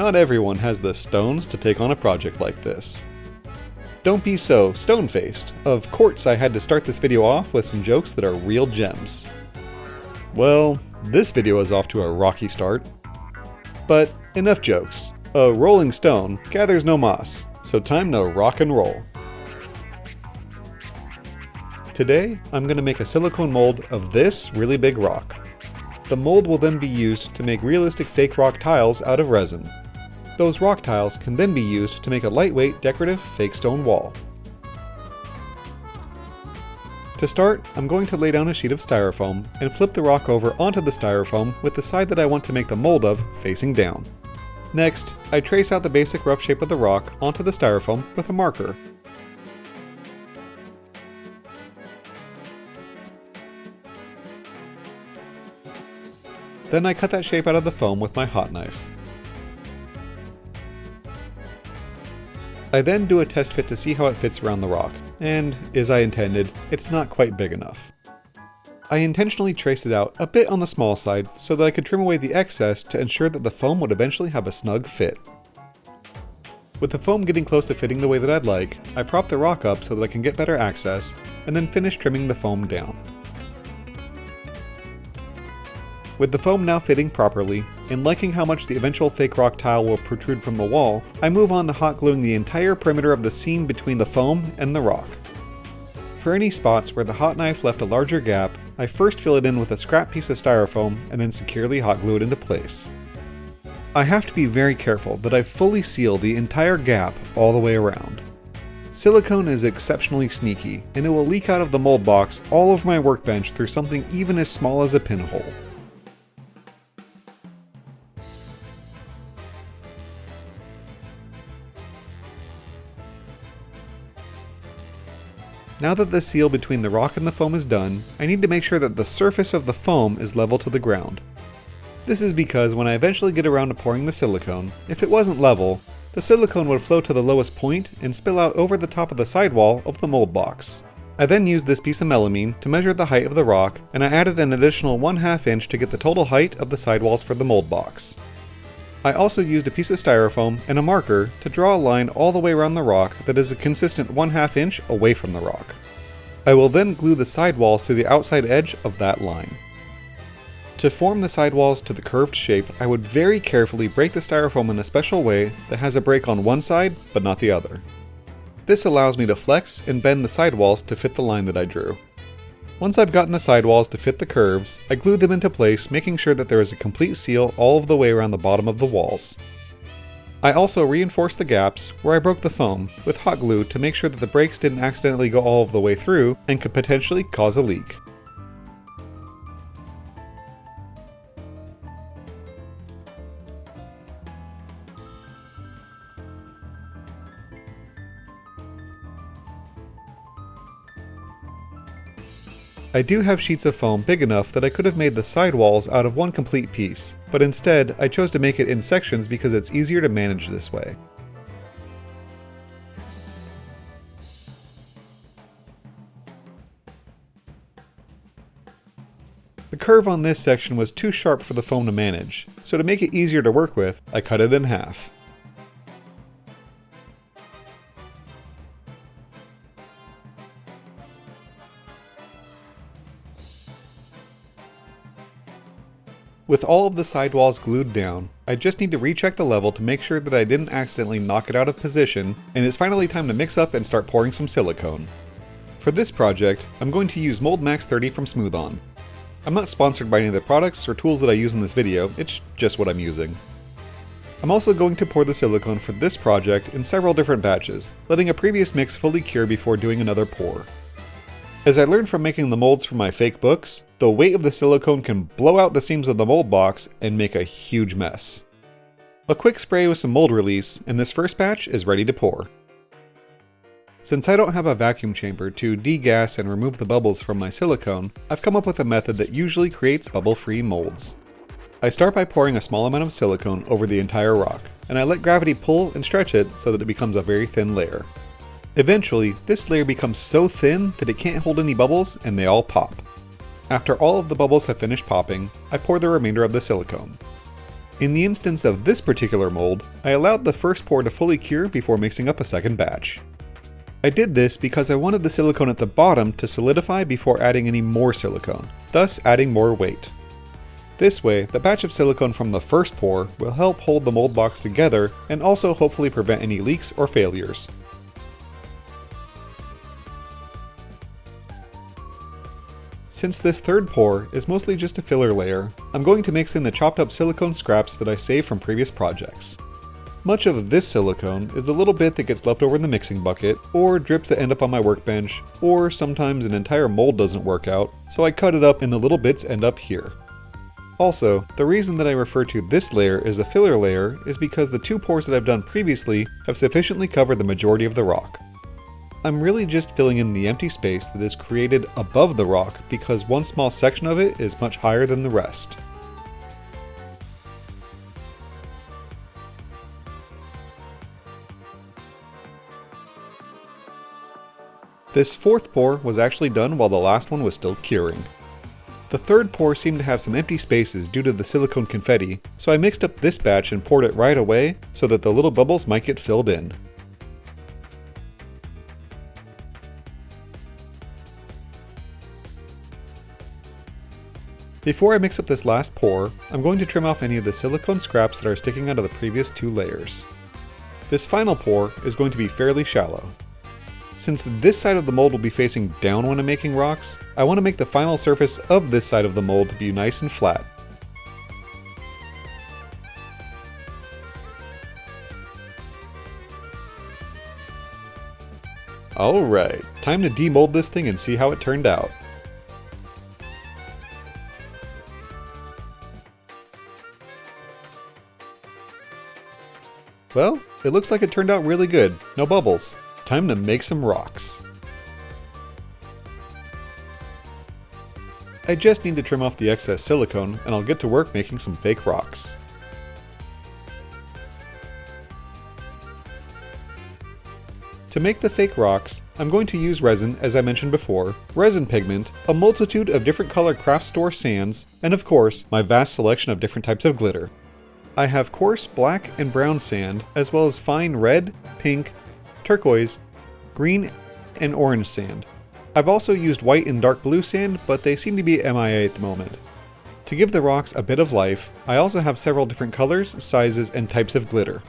not everyone has the stones to take on a project like this. Don't be so stone-faced. Of course I had to start this video off with some jokes that are real gems. Well, this video is off to a rocky start. But enough jokes. A rolling stone gathers no moss, so time to rock and roll. Today, I'm going to make a silicone mold of this really big rock. The mold will then be used to make realistic fake rock tiles out of resin. Those rock tiles can then be used to make a lightweight, decorative fake stone wall. To start, I'm going to lay down a sheet of styrofoam and flip the rock over onto the styrofoam with the side that I want to make the mold of facing down. Next, I trace out the basic rough shape of the rock onto the styrofoam with a marker. Then I cut that shape out of the foam with my hot knife. I then do a test fit to see how it fits around the rock, and, as I intended, it's not quite big enough. I intentionally traced it out a bit on the small side so that I could trim away the excess to ensure that the foam would eventually have a snug fit. With the foam getting close to fitting the way that I'd like, I prop the rock up so that I can get better access, and then finish trimming the foam down. With the foam now fitting properly, and liking how much the eventual fake rock tile will protrude from the wall, I move on to hot gluing the entire perimeter of the seam between the foam and the rock. For any spots where the hot knife left a larger gap, I first fill it in with a scrap piece of styrofoam and then securely hot glue it into place. I have to be very careful that I fully seal the entire gap all the way around. Silicone is exceptionally sneaky, and it will leak out of the mold box all over my workbench through something even as small as a pinhole. Now that the seal between the rock and the foam is done, I need to make sure that the surface of the foam is level to the ground. This is because when I eventually get around to pouring the silicone, if it wasn't level, the silicone would flow to the lowest point and spill out over the top of the sidewall of the mold box. I then used this piece of melamine to measure the height of the rock, and I added an additional 1/2 inch to get the total height of the sidewalls for the mold box. I also used a piece of styrofoam and a marker to draw a line all the way around the rock that is a consistent 1/2 inch away from the rock. I will then glue the sidewalls to the outside edge of that line. To form the sidewalls to the curved shape, I would very carefully break the styrofoam in a special way that has a break on one side but not the other. This allows me to flex and bend the sidewalls to fit the line that I drew. Once I've gotten the sidewalls to fit the curves, I glued them into place, making sure that there is a complete seal all of the way around the bottom of the walls. I also reinforced the gaps where I broke the foam with hot glue to make sure that the breaks didn't accidentally go all of the way through and could potentially cause a leak. I do have sheets of foam big enough that I could have made the sidewalls out of one complete piece, but instead I chose to make it in sections because it's easier to manage this way. The curve on this section was too sharp for the foam to manage, so to make it easier to work with, I cut it in half. With all of the sidewalls glued down, I just need to recheck the level to make sure that I didn't accidentally knock it out of position, and it's finally time to mix up and start pouring some silicone. For this project, I'm going to use Mold Max 30 from Smooth On. I'm not sponsored by any of the products or tools that I use in this video, it's just what I'm using. I'm also going to pour the silicone for this project in several different batches, letting a previous mix fully cure before doing another pour. As I learned from making the molds for my fake books, the weight of the silicone can blow out the seams of the mold box and make a huge mess. A quick spray with some mold release, and this first batch is ready to pour. Since I don't have a vacuum chamber to degas and remove the bubbles from my silicone, I've come up with a method that usually creates bubble-free molds. I start by pouring a small amount of silicone over the entire rock, and I let gravity pull and stretch it so that it becomes a very thin layer. Eventually, this layer becomes so thin that it can't hold any bubbles and they all pop. After all of the bubbles have finished popping, I pour the remainder of the silicone. In the instance of this particular mold, I allowed the first pour to fully cure before mixing up a second batch. I did this because I wanted the silicone at the bottom to solidify before adding any more silicone, thus adding more weight. This way, the batch of silicone from the first pour will help hold the mold box together and also hopefully prevent any leaks or failures. Since this third pour is mostly just a filler layer, I'm going to mix in the chopped up silicone scraps that I saved from previous projects. Much of this silicone is the little bit that gets left over in the mixing bucket, or drips that end up on my workbench, or sometimes an entire mold doesn't work out, so I cut it up and the little bits end up here. Also, the reason that I refer to this layer as a filler layer is because the 2 pours that I've done previously have sufficiently covered the majority of the rock. I'm really just filling in the empty space that is created above the rock because one small section of it is much higher than the rest. This fourth pour was actually done while the last one was still curing. The third pour seemed to have some empty spaces due to the silicone confetti, so I mixed up this batch and poured it right away so that the little bubbles might get filled in. Before I mix up this last pour, I'm going to trim off any of the silicone scraps that are sticking out of the previous 2 layers. This final pour is going to be fairly shallow. Since this side of the mold will be facing down when I'm making rocks, I want to make the final surface of this side of the mold to be nice and flat. Alright, time to demold this thing and see how it turned out. Well, it looks like it turned out really good, no bubbles. Time to make some rocks. I just need to trim off the excess silicone and I'll get to work making some fake rocks. To make the fake rocks, I'm going to use resin, as I mentioned before, resin pigment, a multitude of different color craft store sands, and of course, my vast selection of different types of glitter. I have coarse black and brown sand, as well as fine red, pink, turquoise, green, and orange sand. I've also used white and dark blue sand, but they seem to be MIA at the moment. To give the rocks a bit of life, I also have several different colors, sizes, and types of glitter.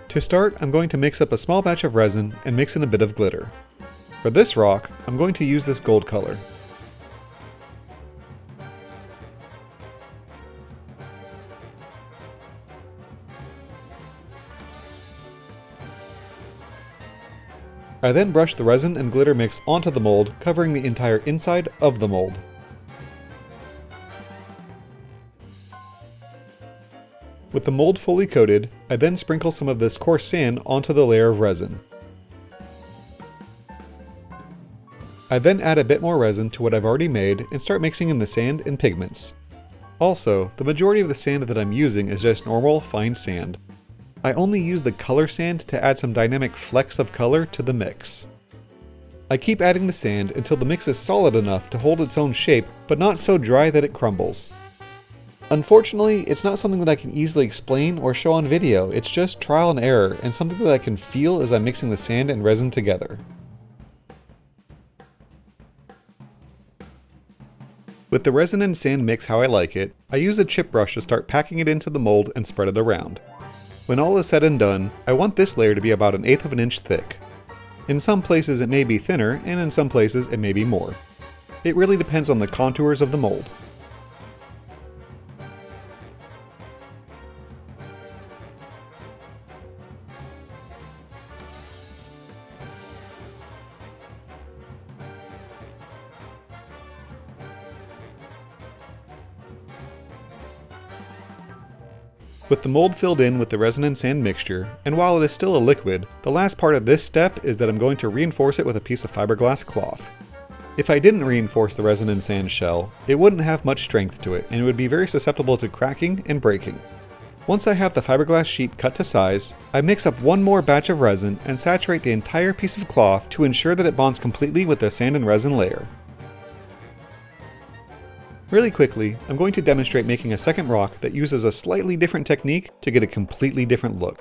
To start, I'm going to mix up a small batch of resin and mix in a bit of glitter. For this rock, I'm going to use this gold color. I then brush the resin and glitter mix onto the mold, covering the entire inside of the mold. With the mold fully coated, I then sprinkle some of this coarse sand onto the layer of resin. I then add a bit more resin to what I've already made and start mixing in the sand and pigments. Also, the majority of the sand that I'm using is just normal, fine sand. I only use the color sand to add some dynamic flecks of color to the mix. I keep adding the sand until the mix is solid enough to hold its own shape, but not so dry that it crumbles. Unfortunately, it's not something that I can easily explain or show on video, it's just trial and error and something that I can feel as I'm mixing the sand and resin together. With the resin and sand mix how I like it, I use a chip brush to start packing it into the mold and spread it around. When all is said and done, I want this layer to be about 1/8 of an inch thick. In some places it may be thinner, and in some places it may be more. It really depends on the contours of the mold. With the mold filled in with the resin and sand mixture, and while it is still a liquid, the last part of this step is that I'm going to reinforce it with a piece of fiberglass cloth. If I didn't reinforce the resin and sand shell, it wouldn't have much strength to it and it would be very susceptible to cracking and breaking. Once I have the fiberglass sheet cut to size, I mix up one more batch of resin and saturate the entire piece of cloth to ensure that it bonds completely with the sand and resin layer. Really quickly, I'm going to demonstrate making a second rock that uses a slightly different technique to get a completely different look.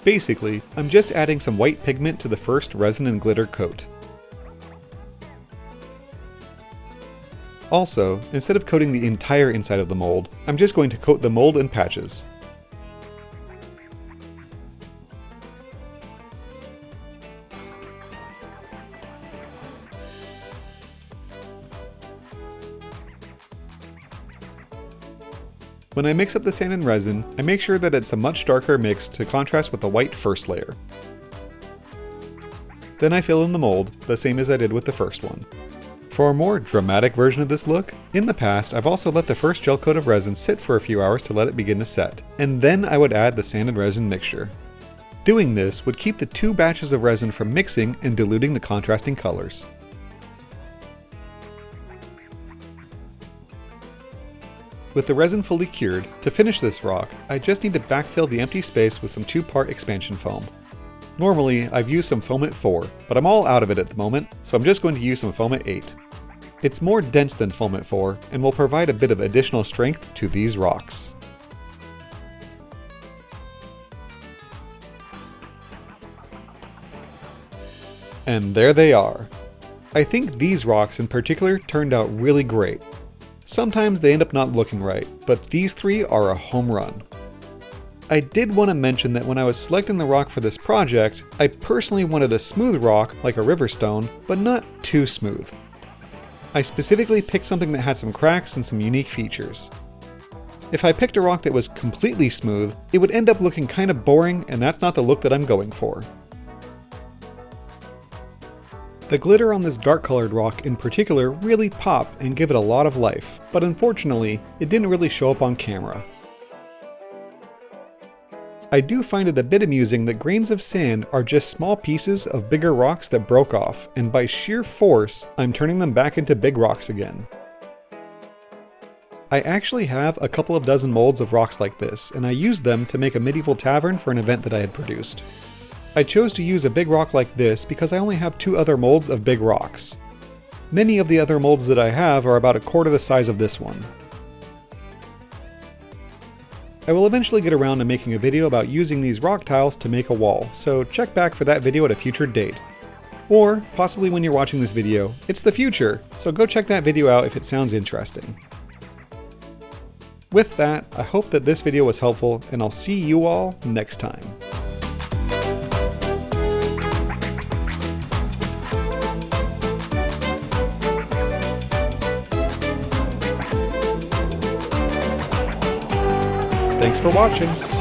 Basically, I'm just adding some white pigment to the first resin and glitter coat. Also, instead of coating the entire inside of the mold, I'm just going to coat the mold in patches. When I mix up the sand and resin, I make sure that it's a much darker mix to contrast with the white first layer. Then I fill in the mold, the same as I did with the first one. For a more dramatic version of this look, in the past I've also let the first gel coat of resin sit for a few hours to let it begin to set, and then I would add the sand and resin mixture. Doing this would keep the two batches of resin from mixing and diluting the contrasting colors. With the resin fully cured, to finish this rock, I just need to backfill the empty space with some 2-part expansion foam. Normally, I've used some foam at 4, but I'm all out of it at the moment, so I'm just going to use some foam at 8. It's more dense than foam at 4, and will provide a bit of additional strength to these rocks. And there they are. I think these rocks in particular turned out really great. Sometimes they end up not looking right, but these 3 are a home run. I did want to mention that when I was selecting the rock for this project, I personally wanted a smooth rock like a river stone, but not too smooth. I specifically picked something that had some cracks and some unique features. If I picked a rock that was completely smooth, it would end up looking kind of boring, and that's not the look that I'm going for. The glitter on this dark colored rock in particular really pop and give it a lot of life, but unfortunately, it didn't really show up on camera. I do find it a bit amusing that grains of sand are just small pieces of bigger rocks that broke off, and by sheer force, I'm turning them back into big rocks again. I actually have a couple of dozen molds of rocks like this, and I used them to make a medieval tavern for an event that I had produced. I chose to use a big rock like this because I only have 2 other molds of big rocks. Many of the other molds that I have are about a quarter the size of this one. I will eventually get around to making a video about using these rock tiles to make a wall, so check back for that video at a future date. Or, possibly when you're watching this video, it's the future, so go check that video out if it sounds interesting. With that, I hope that this video was helpful, and I'll see you all next time. Thanks for watching!